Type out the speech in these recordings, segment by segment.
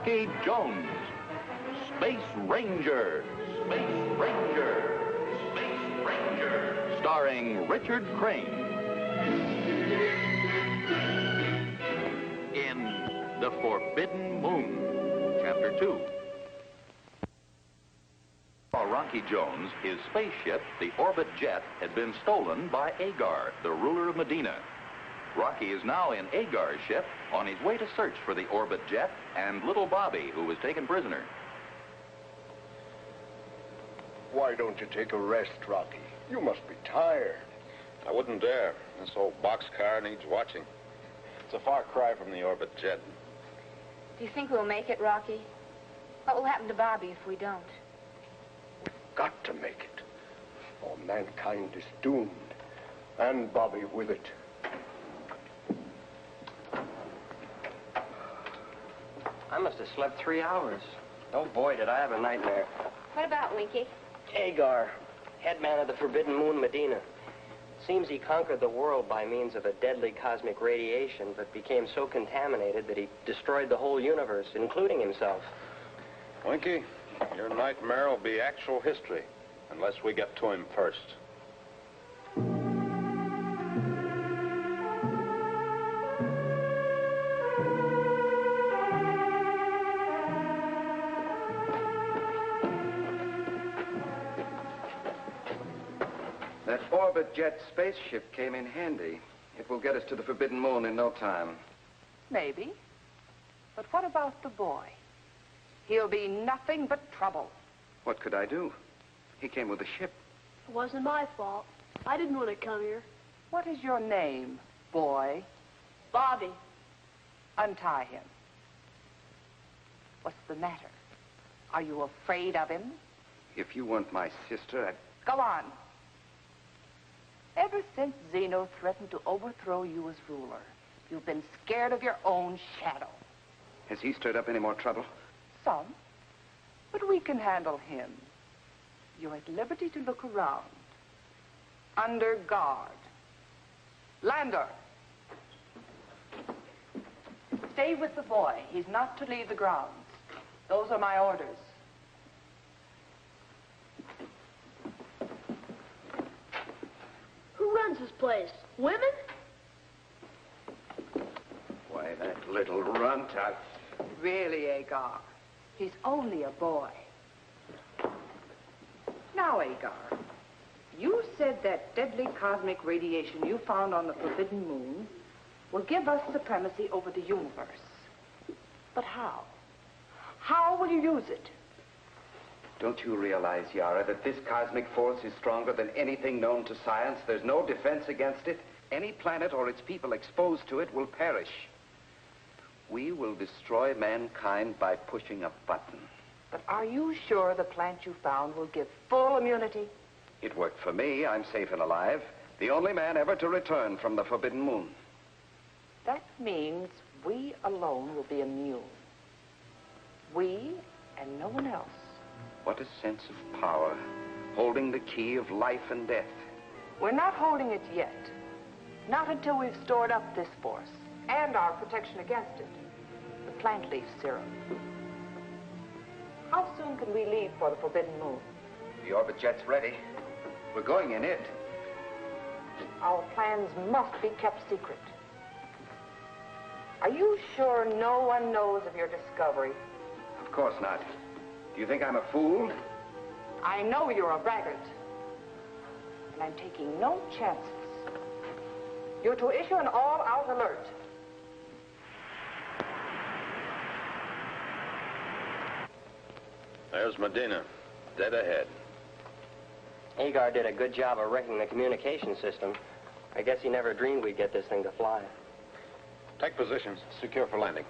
Rocky Jones, Space Ranger, Space Ranger, Space Ranger, starring Richard Crane. In The Forbidden Moon, Chapter 2. Rocky Jones, his spaceship, the Orbit Jet, had been stolen by Agar, the ruler of Medina. Rocky is now in Agar's ship on his way to search for the Orbit Jet and little Bobby, who was taken prisoner. Why don't you take a rest, Rocky? You must be tired. I wouldn't dare. This old boxcar needs watching. It's a far cry from the Orbit Jet. Do you think we'll make it, Rocky? What will happen to Bobby if we don't? Got to make it, or mankind is doomed, and Bobby with it. I must have slept 3 hours. Oh, boy, did I have a nightmare. What about Winky? Agar, headman of the Forbidden Moon, Medina. Seems he conquered the world by means of a deadly cosmic radiation, but became so contaminated that he destroyed the whole universe, including himself. Winky, your nightmare will be actual history, unless we get to him first. That Orbit Jet spaceship came in handy. It will get us to the Forbidden Moon in no time. Maybe. But what about the boy? He'll be nothing but trouble. What could I do? He came with the ship. It wasn't my fault. I didn't want to come here. What is your name, boy? Bobby. Untie him. What's the matter? Are you afraid of him? If you weren't my sister, I'd... Go on. Ever since Zeno threatened to overthrow you as ruler, you've been scared of your own shadow. Has he stirred up any more trouble? Some, but we can handle him. You're at liberty to look around. Under guard. Lander. Stay with the boy. He's not to leave the grounds. Those are my orders. Who runs this place? Women? Why, that little runt, Really, Agar, he's only a boy. Now, Agar, you said that deadly cosmic radiation you found on the Forbidden Moon will give us supremacy over the universe. But how? How will you use it? Don't you realize, Yara, that this cosmic force is stronger than anything known to science? There's no defense against it. Any planet or its people exposed to it will perish. We will destroy mankind by pushing a button. But are you sure the plant you found will give full immunity? It worked for me. I'm safe and alive. The only man ever to return from the Forbidden Moon. That means we alone will be immune. We and no one else. What a sense of power, holding the key of life and death. We're not holding it yet. Not until we've stored up this force and our protection against it. The plant leaf serum. How soon can we leave for the Forbidden Moon? The Orbit Jet's ready. We're going in it. Our plans must be kept secret. Are you sure no one knows of your discovery? Of course not. Do you think I'm a fool? I know you're a braggart. And I'm taking no chances. You're to issue an all-out alert. There's Medina, dead ahead. Agar did a good job of wrecking the communication system. I guess he never dreamed we'd get this thing to fly. Take positions. Secure for landing.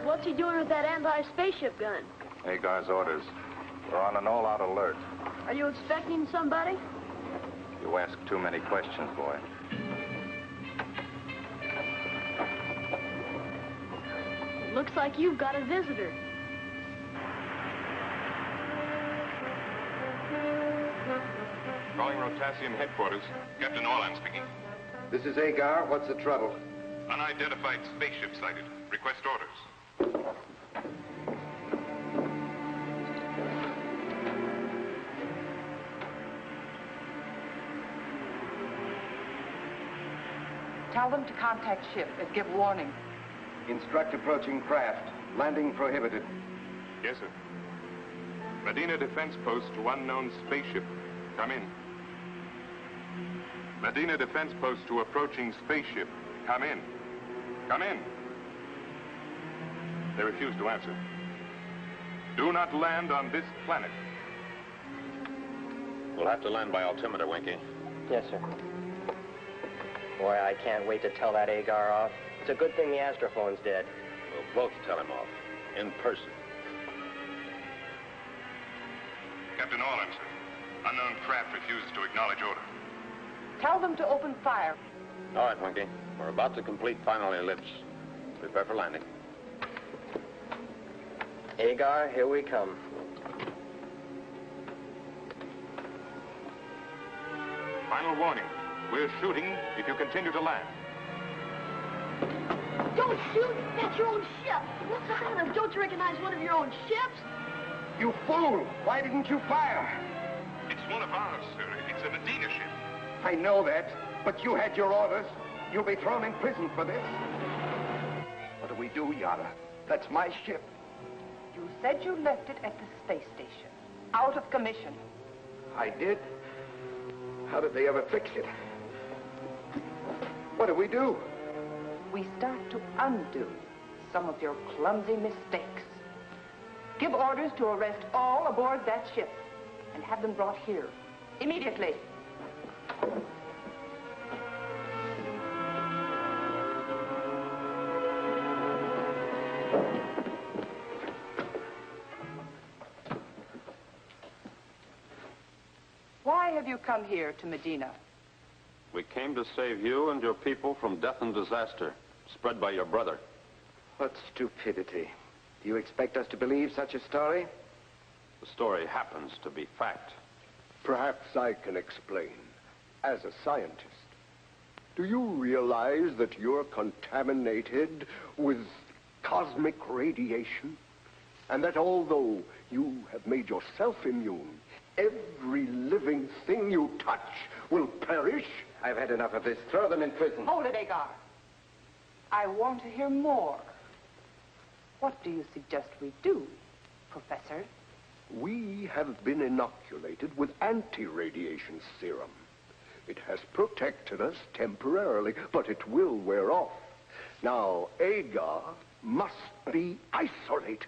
What's he doing with that anti-spaceship gun? Agar's orders. We're on an all-out alert. Are you expecting somebody? You ask too many questions, boy. Looks like you've got a visitor. Calling Rotasium headquarters. Captain Orlan speaking. This is Agar. What's the trouble? Unidentified spaceship sighted. Request orders. Tell them to contact ship and give warning. Instruct approaching craft. Landing prohibited. Yes, sir. Medina Defense Post to unknown spaceship. Come in. Medina Defense Post to approaching spaceship. Come in. Come in. They refuse to answer. Do not land on this planet. We'll have to land by altimeter, Winky. Yes, sir. Boy, I can't wait to tell that Agar off. It's a good thing the astrophone's dead. We'll both tell him off. In person. Captain Orlan, sir. Unknown craft refuses to acknowledge order. Tell them to open fire. All right, Winky. We're about to complete final ellipse. Prepare for landing. Agar, here we come. Final warning. We're shooting if you continue to land. Don't shoot! That's your own ship! What's the matter? Don't you recognize one of your own ships? You fool! Why didn't you fire? It's one of ours, sir. It's a Medina ship. I know that, but you had your orders. You'll be thrown in prison for this. What do we do, Yara? That's my ship. You said you left it at the space station, out of commission. I did? How did they ever fix it? What do we do? We start to undo some of your clumsy mistakes. Give orders to arrest all aboard that ship and have them brought here immediately. Why have you come here to Medina? We came to save you and your people from death and disaster, spread by your brother. What stupidity. Do you expect us to believe such a story? The story happens to be fact. Perhaps I can explain. As a scientist, do you realize that you're contaminated with cosmic radiation? And that although you have made yourself immune, every living thing you touch will perish? I've had enough of this. Throw them in prison. Hold it, Agar. I want to hear more. What do you suggest we do, Professor? We have been inoculated with anti-radiation serum. It has protected us temporarily, but it will wear off. Now, Agar must be isolated.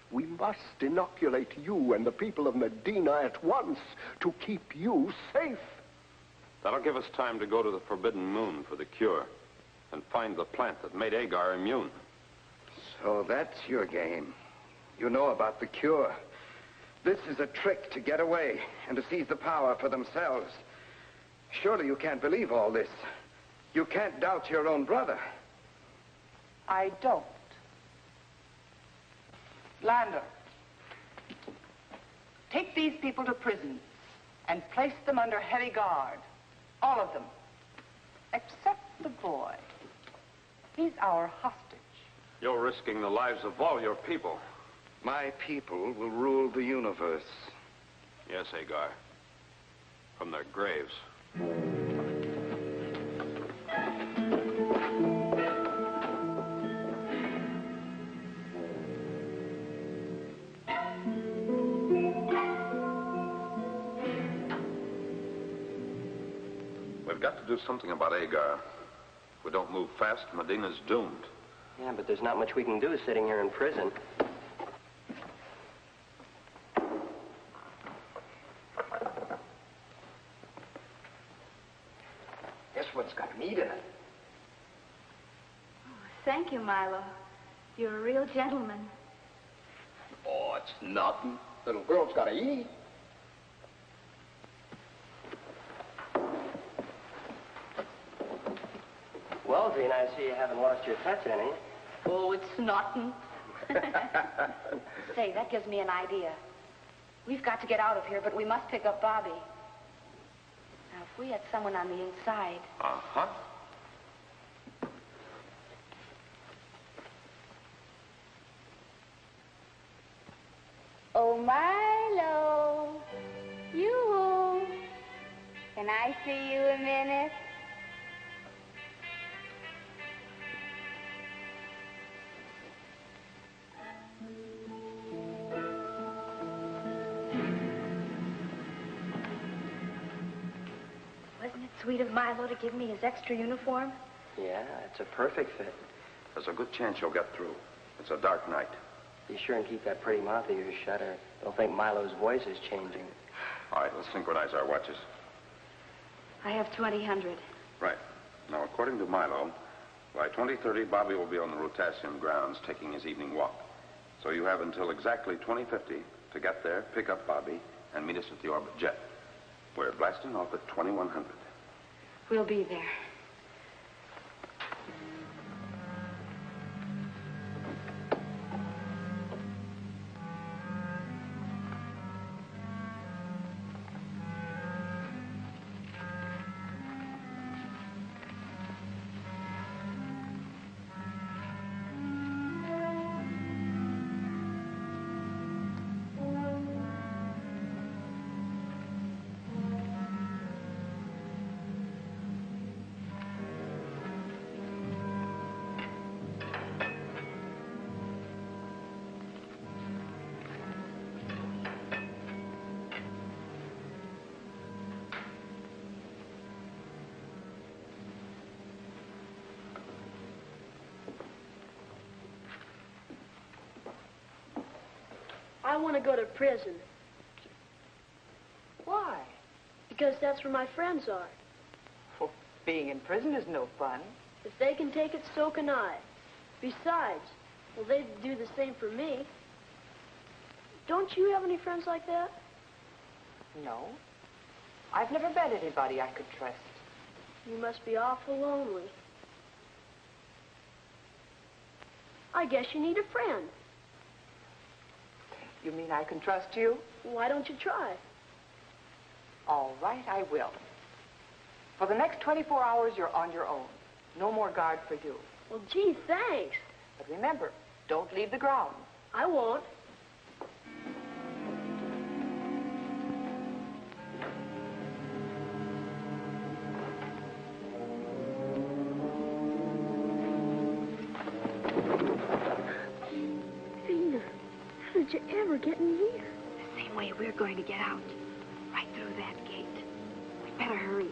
We must inoculate you and the people of Medina at once to keep you safe. That'll give us time to go to the Forbidden Moon for the cure and find the plant that made Agar immune. So that's your game. You know about the cure. This is a trick to get away and to seize the power for themselves. Surely you can't believe all this. You can't doubt your own brother. I don't. Lander, take these people to prison and place them under heavy guard. All of them. Except the boy. He's our hostage. You're risking the lives of all your people. My people will rule the universe. Yes, Agar. From their graves. We've got to do something about Agar. If we don't move fast, Medina's doomed. Yeah, but there's not much we can do sitting here in prison. Guess what's got meat in it? Thank you, Milo. You're a real gentleman. Oh, it's nothing. Little girl's got to eat. Well, Zena, I see you haven't lost your touch any. Oh, it's snotting. Say, that gives me an idea. We've got to get out of here, but we must pick up Bobby. Now, if we had someone on the inside... Uh-huh. Oh, Milo, you. Can I see you a minute? Wasn't it sweet of Milo to give me his extra uniform? Yeah, it's a perfect fit. There's a good chance you'll get through. It's a dark night. Be sure and keep that pretty mouth of yours shut, or they'll think Milo's voice is changing. All right, let's synchronize our watches. I have 2000. Right. Now, according to Milo, by 2030, Bobby will be on the Rotasium grounds taking his evening walk. So you have until exactly 2050 to get there, pick up Bobby, and meet us at the orbit jet. We're blasting off at 2100. We'll be there. I want to go to prison. Why? Because that's where my friends are. Well, being in prison is no fun. If they can take it, so can I. Besides, well, they'd do the same for me. Don't you have any friends like that? No. I've never met anybody I could trust. You must be awful lonely. I guess you need a friend. You mean I can trust you? Why don't you try? All right, I will. For the next 24 hours, you're on your own. No more guard for you. Well, gee, thanks. But remember, don't leave the ground. I won't. How did you ever get in here? The same way we're going to get out. Right through that gate. We'd better hurry.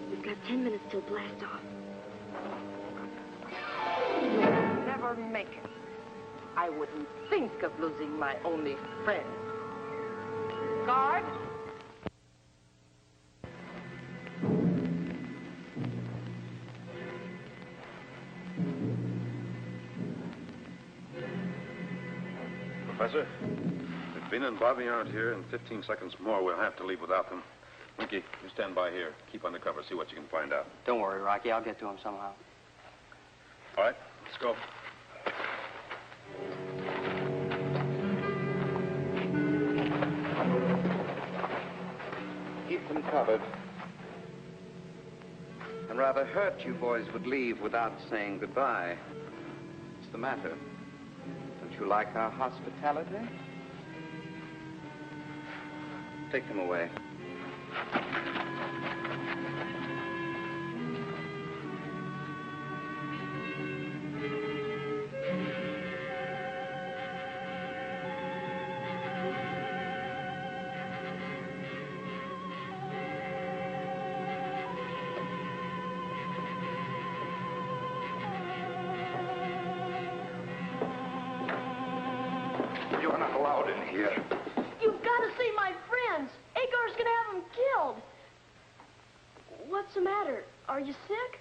We've got 10 minutes till blast off. You'll never make it. I wouldn't think of losing my only friend. Guard! Professor, if Vina and Bobby aren't here, in 15 seconds more, we'll have to leave without them. Winky, you stand by here. Keep under cover. See what you can find out. Don't worry, Rocky. I'll get to him somehow. All right, let's go. Keep them covered. I'm rather hurt you boys would leave without saying goodbye. What's the matter? Don't you like our hospitality? Take them away. You're not allowed in here. You've got to see my friends. Agar's gonna have them killed. What's the matter? Are you sick?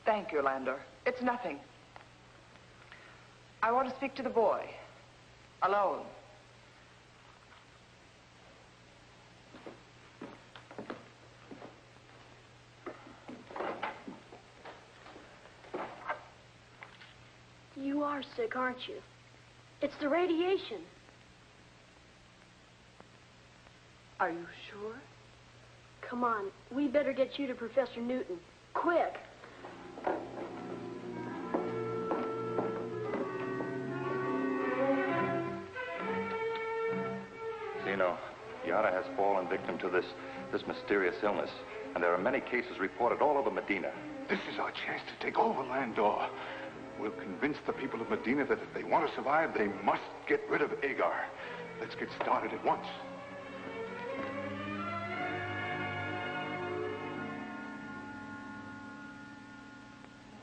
Thank you, Lander. It's nothing. I want to speak to the boy. Alone. You are sick, aren't you? It's the radiation. Are you sure? Come on, we better get you to Professor Newton. Quick! Zeno, Yara has fallen victim to this mysterious illness, and there are many cases reported all over Medina. This is our chance to take over Landor. We'll convince the people of Medina that if they want to survive, they must get rid of Agar. Let's get started at once.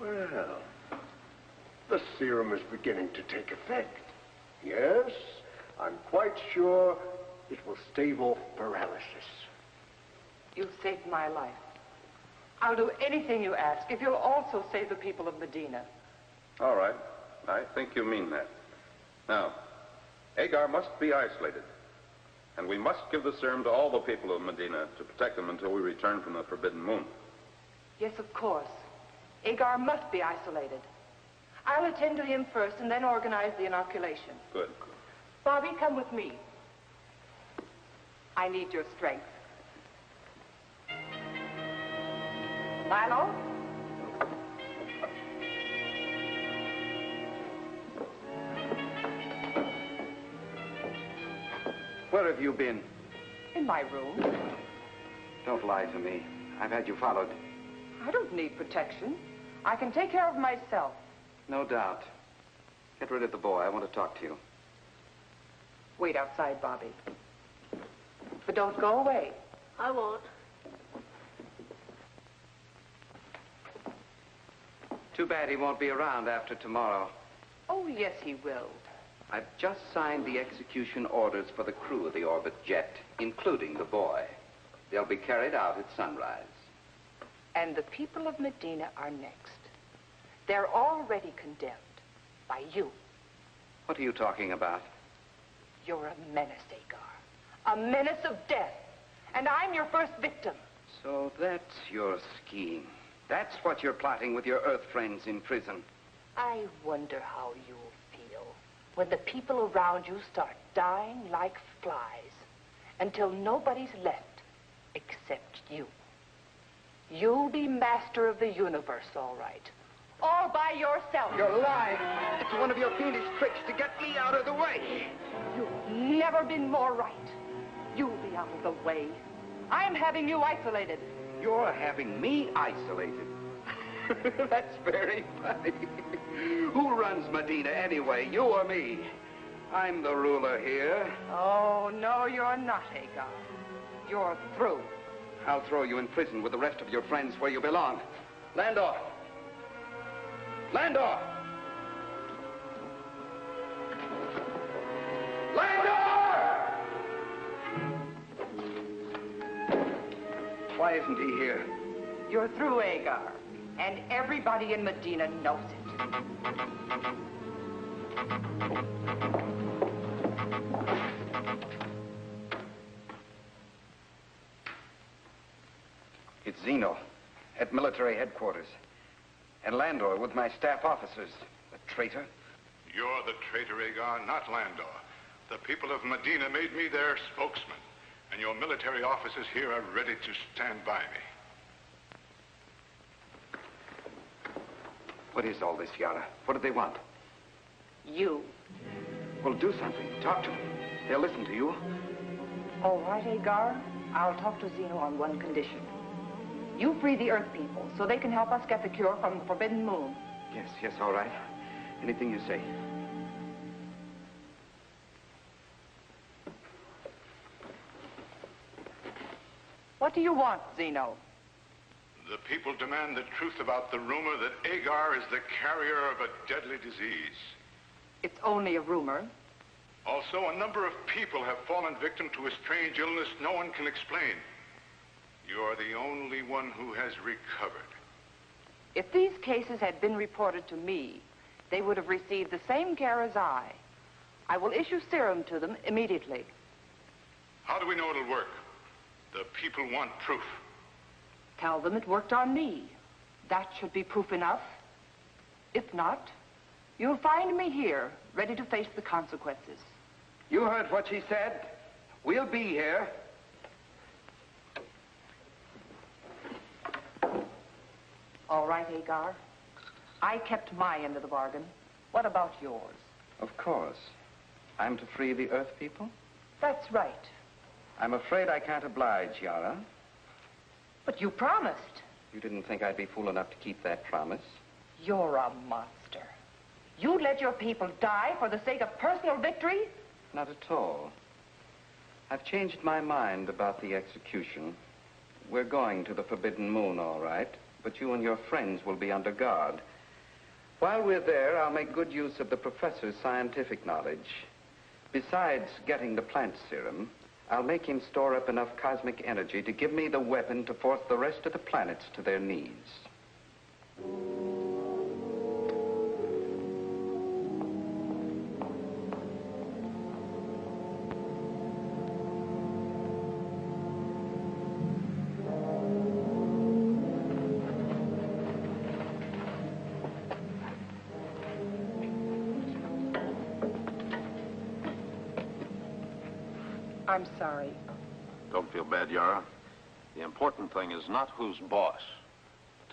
Well, the serum is beginning to take effect. Yes, I'm quite sure it will stave off paralysis. You've saved my life. I'll do anything you ask if you'll also save the people of Medina. All right. I think you mean that. Now, Agar must be isolated. And we must give the serum to all the people of Medina to protect them until we return from the Forbidden Moon. Yes, of course. Agar must be isolated. I'll attend to him first and then organize the inoculation. Good. Bobby, come with me. I need your strength. Milo? Where have you been? In my room. Don't lie to me. I've had you followed. I don't need protection. I can take care of myself. No doubt. Get rid of the boy. I want to talk to you. Wait outside, Bobby. But don't go away. I won't. Too bad he won't be around after tomorrow. Oh, yes, he will. I've just signed the execution orders for the crew of the Orbit jet, including the boy. They'll be carried out at sunrise. And the people of Medina are next. They're already condemned by you. What are you talking about? You're a menace, Agar. A menace of death. And I'm your first victim. So that's your scheme. That's what you're plotting with your Earth friends in prison. I wonder how you'll feel when the people around you start dying like flies until nobody's left except you. You'll be master of the universe, all right. All by yourself. You're lying. It's one of your fiendish tricks to get me out of the way. You've never been more right. You'll be out of the way. I'm having you isolated. You're having me isolated. That's very funny. Who runs Medina anyway, you or me? I'm the ruler here. Oh, no, you're not, Agar. You're through. I'll throw you in prison with the rest of your friends where you belong. Landor! Landor! Landor! Why isn't he here? You're through, Agar. And everybody in Medina knows it. It's Zeno at military headquarters. And Landor with my staff officers. The traitor. You're the traitor, Agar, not Landor. The people of Medina made me their spokesman. And your military officers here are ready to stand by me. What is all this, Yara? What do they want? You. Well, do something. Talk to them. They'll listen to you. All right, Agar. I'll talk to Zeno on one condition. You free the Earth people so they can help us get the cure from the Forbidden Moon. Yes, all right. Anything you say. What do you want, Zeno? The people demand the truth about the rumor that Agar is the carrier of a deadly disease. It's only a rumor. Also, a number of people have fallen victim to a strange illness no one can explain. You're the only one who has recovered. If these cases had been reported to me, they would have received the same care as I. I will issue serum to them immediately. How do we know it'll work? The people want proof. Tell them it worked on me. That should be proof enough. If not, You'll find me here, ready to face the consequences. You heard what she said. We'll be here. All right, Agar. I kept my end of the bargain. What about yours? Of course. I'm to free the Earth people? That's right. I'm afraid I can't oblige, Yara. But you promised. You didn't think I'd be fool enough to keep that promise? You're a monster. You'd let your people die for the sake of personal victory? Not at all. I've changed my mind about the execution. We're going to the Forbidden Moon, all right, but you and your friends will be under guard. While we're there, I'll make good use of the professor's scientific knowledge. Besides getting the plant serum, I'll make him store up enough cosmic energy to give me the weapon to force the rest of the planets to their knees. I'm sorry. Don't feel bad, Yara. The important thing is not who's boss.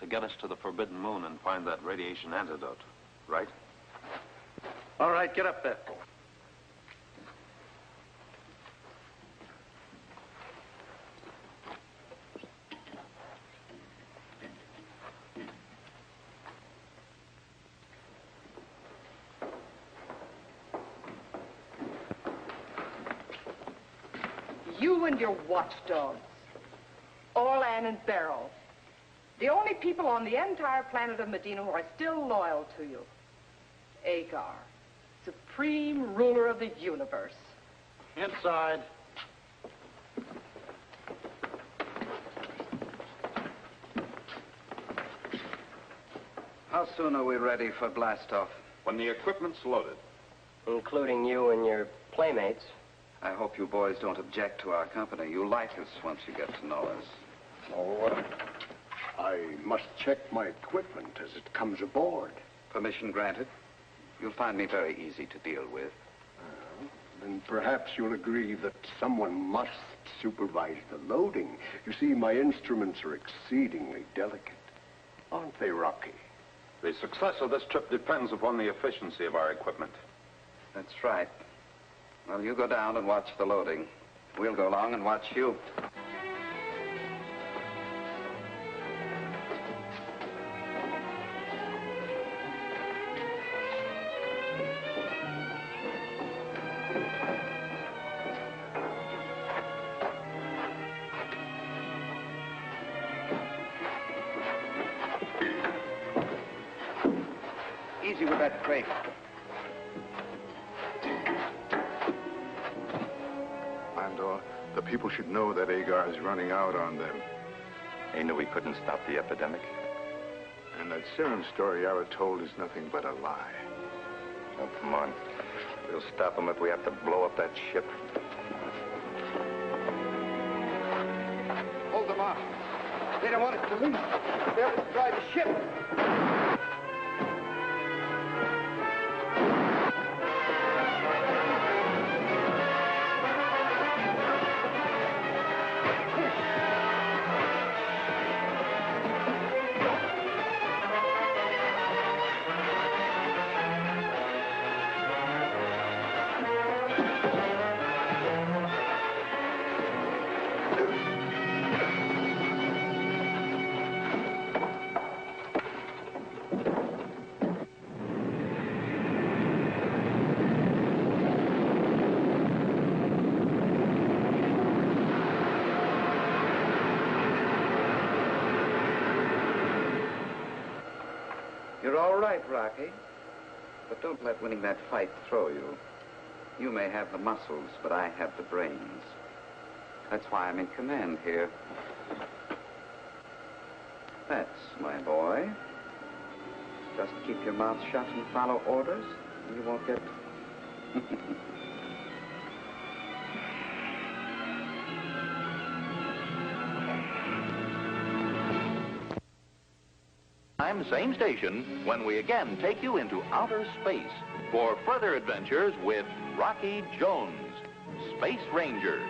To get us to the Forbidden Moon and find that radiation antidote, right? All right, get up there. You and your watchdogs. Orlan and Beryl. The only people on the entire planet of Medina who are still loyal to you. Agar, supreme ruler of the universe. Inside. How soon are we ready for blastoff? When the equipment's loaded. Including you and your playmates. I hope you boys don't object to our company. You'll like us once you get to know us. Oh, I must check my equipment as it comes aboard. Permission granted. You'll find me very easy to deal with. Then perhaps you'll agree that someone must supervise the loading. You see, my instruments are exceedingly delicate. Aren't they, Rocky? The success of this trip depends upon the efficiency of our equipment. That's right. Well, you go down and watch the loading. We'll go along and watch you. Easy with that crate. The people should know that Agar is running out on them. He knew we couldn't stop the epidemic. And that serum story Yara told is nothing but a lie. Oh, come on. We'll stop them if we have to blow up that ship. Hold them off. They don't want us to leave. They'll destroy the ship. You're all right, Rocky. But don't let winning that fight throw you. You may have the muscles, but I have the brains. That's why I'm in command here. That's my boy. Just keep your mouth shut and follow orders, and you won't get... time, same station, when we again take you into outer space for further adventures with Rocky Jones, Space Ranger.